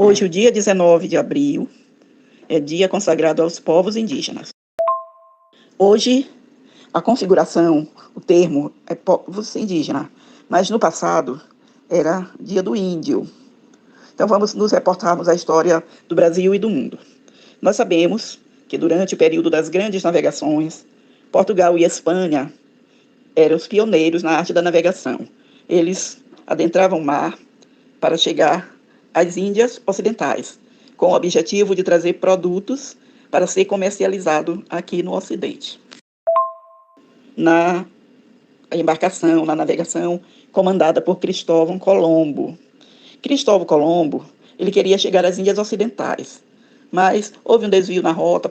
Hoje, o dia 19 de abril, é dia consagrado aos povos indígenas. Hoje, a configuração, o termo é povos indígenas, mas no passado era dia do índio. Então vamos nos reportarmos à história do Brasil e do mundo. Nós sabemos que durante o período das grandes navegações, Portugal e Espanha eram os pioneiros na arte da navegação. Eles adentravam o mar para chegar às Índias Ocidentais, com o objetivo de trazer produtos para ser comercializado aqui no Ocidente. Na embarcação, na navegação comandada por Cristóvão Colombo. Cristóvão Colombo, ele queria chegar às Índias Ocidentais, mas houve um desvio na rota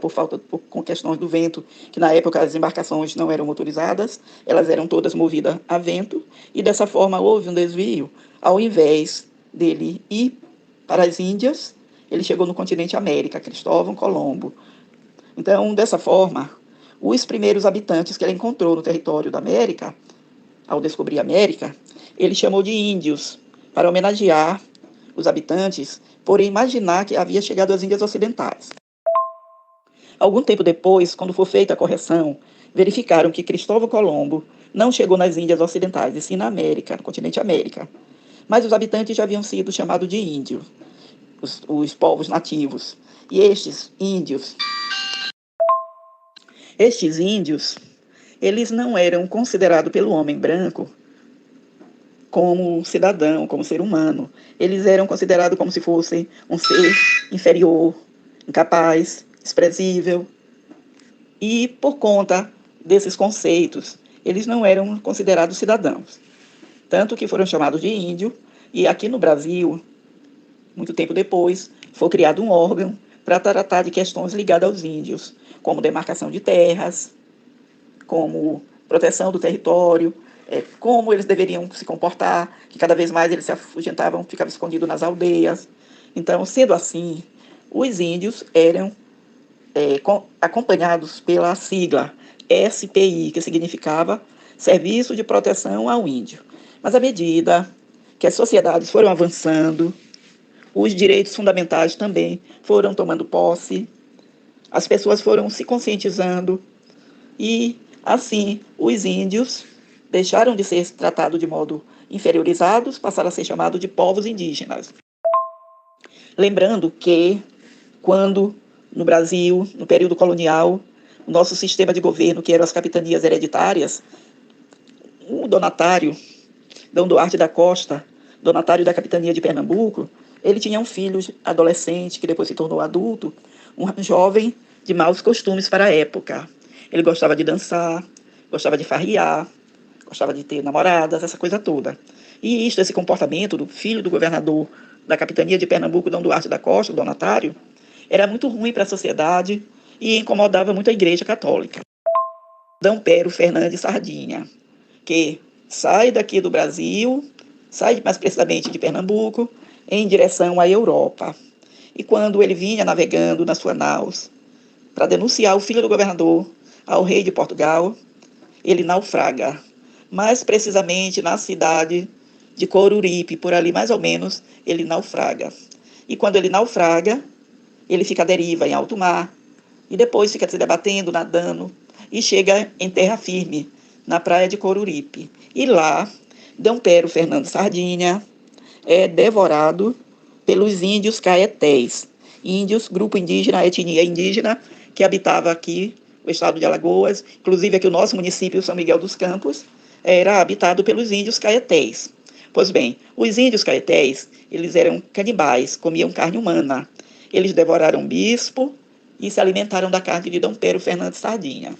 com questões do vento, que na época as embarcações não eram motorizadas, elas eram todas movidas a vento, e dessa forma houve um desvio. Ao invés dele ir para as Índias, ele chegou no continente América, Cristóvão Colombo. Então, dessa forma, os primeiros habitantes que ele encontrou no território da América, ao descobrir a América, ele chamou de índios, para homenagear os habitantes por imaginar que havia chegado às Índias Ocidentais. Algum tempo depois, quando foi feita a correção, verificaram que Cristóvão Colombo não chegou nas Índias Ocidentais, e sim na América, no continente América. Mas os habitantes já haviam sido chamados de índios, os povos nativos. E estes índios, eles não eram considerados pelo homem branco como cidadão, como ser humano. Eles eram considerados como se fossem um ser inferior, incapaz, desprezível. E por conta desses conceitos, eles não eram considerados cidadãos. Tanto que foram chamados de índio, e aqui no Brasil, muito tempo depois, foi criado um órgão para tratar de questões ligadas aos índios, como demarcação de terras, como proteção do território, como eles deveriam se comportar, que cada vez mais eles se afugentavam, ficavam escondidos nas aldeias. Então, sendo assim, os índios eram acompanhados pela sigla SPI, que significava Serviço de Proteção ao Índio. Mas à medida que as sociedades foram avançando, os direitos fundamentais também foram tomando posse, as pessoas foram se conscientizando e, assim, os índios deixaram de ser tratados de modo inferiorizados, passaram a ser chamados de povos indígenas. Lembrando que, quando no Brasil, no período colonial, o nosso sistema de governo, que eram as capitanias hereditárias, o donatário, D. Duarte da Costa, donatário da capitania de Pernambuco, ele tinha um filho adolescente, que depois se tornou adulto, um jovem de maus costumes para a época. Ele gostava de dançar, gostava de farriar, gostava de ter namoradas, essa coisa toda. E esse comportamento do filho do governador da capitania de Pernambuco, D. Duarte da Costa, o donatário, era muito ruim para a sociedade e incomodava muito a Igreja Católica. D. Pero Fernandes Sardinha, que sai daqui do Brasil, sai mais precisamente de Pernambuco, em direção à Europa. E quando ele vinha navegando na sua naus para denunciar o filho do governador ao rei de Portugal, ele naufraga, mais precisamente na cidade de Coruripe, por ali mais ou menos, ele naufraga. E quando ele naufraga, ele fica à deriva em alto mar, e depois fica se debatendo, nadando, e chega em terra firme, na praia de Coruripe. E lá, D. Pero Fernandes Sardinha é devorado pelos índios caetés. Índios, grupo indígena, etnia indígena, que habitava aqui o estado de Alagoas, inclusive aqui o nosso município, São Miguel dos Campos, era habitado pelos índios caetés. Pois bem, os índios caetés, eles eram canibais, comiam carne humana. Eles devoraram bispo e se alimentaram da carne de D. Pero Fernandes Sardinha.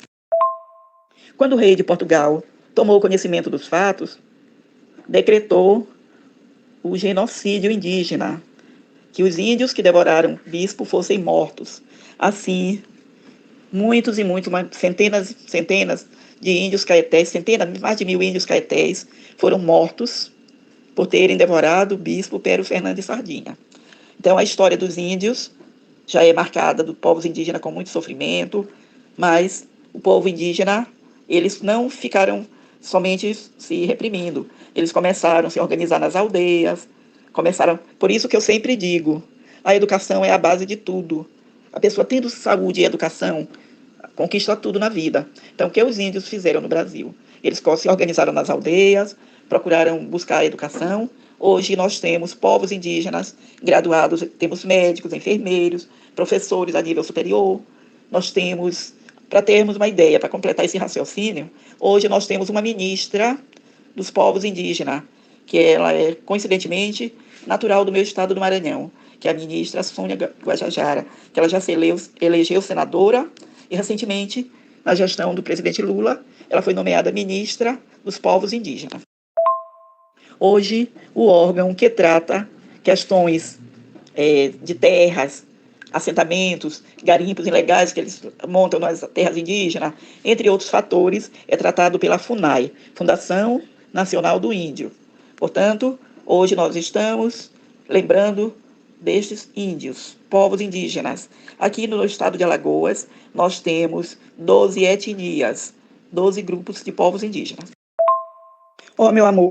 Quando o rei de Portugal tomou conhecimento dos fatos, decretou o genocídio indígena, que os índios que devoraram bispo fossem mortos. Assim, muitos e muitos, centenas de índios caetés, mais de 1.000 índios caetés foram mortos por terem devorado o bispo Pero Fernandes Sardinha. Então, a história dos índios já é marcada dos povos indígenas com muito sofrimento, mas o povo indígena, eles não ficaram somente se reprimindo. Eles começaram a se organizar nas aldeias, por isso que eu sempre digo, A educação é a base de tudo. A pessoa tendo saúde e educação, conquista tudo na vida. Então, o que os índios fizeram no Brasil? Eles se organizaram nas aldeias, procuraram buscar a educação. Hoje nós temos povos indígenas graduados, temos médicos, enfermeiros, professores a nível superior. Nós temos, para termos uma ideia, para completar esse raciocínio, hoje nós temos uma ministra dos povos indígenas, que ela é, coincidentemente, natural do meu estado do Maranhão, que é a ministra Sônia Guajajara, que ela já se elegeu senadora e, recentemente, na gestão do presidente Lula, ela foi nomeada ministra dos povos indígenas. Hoje, o órgão que trata questões de terras, assentamentos, garimpos ilegais que eles montam nas terras indígenas, entre outros fatores, é tratado pela FUNAI, Fundação Nacional do Índio. Portanto, hoje nós estamos lembrando destes índios, povos indígenas. Aqui no estado de Alagoas, nós temos 12 etnias, 12 grupos de povos indígenas. Ó, meu amor,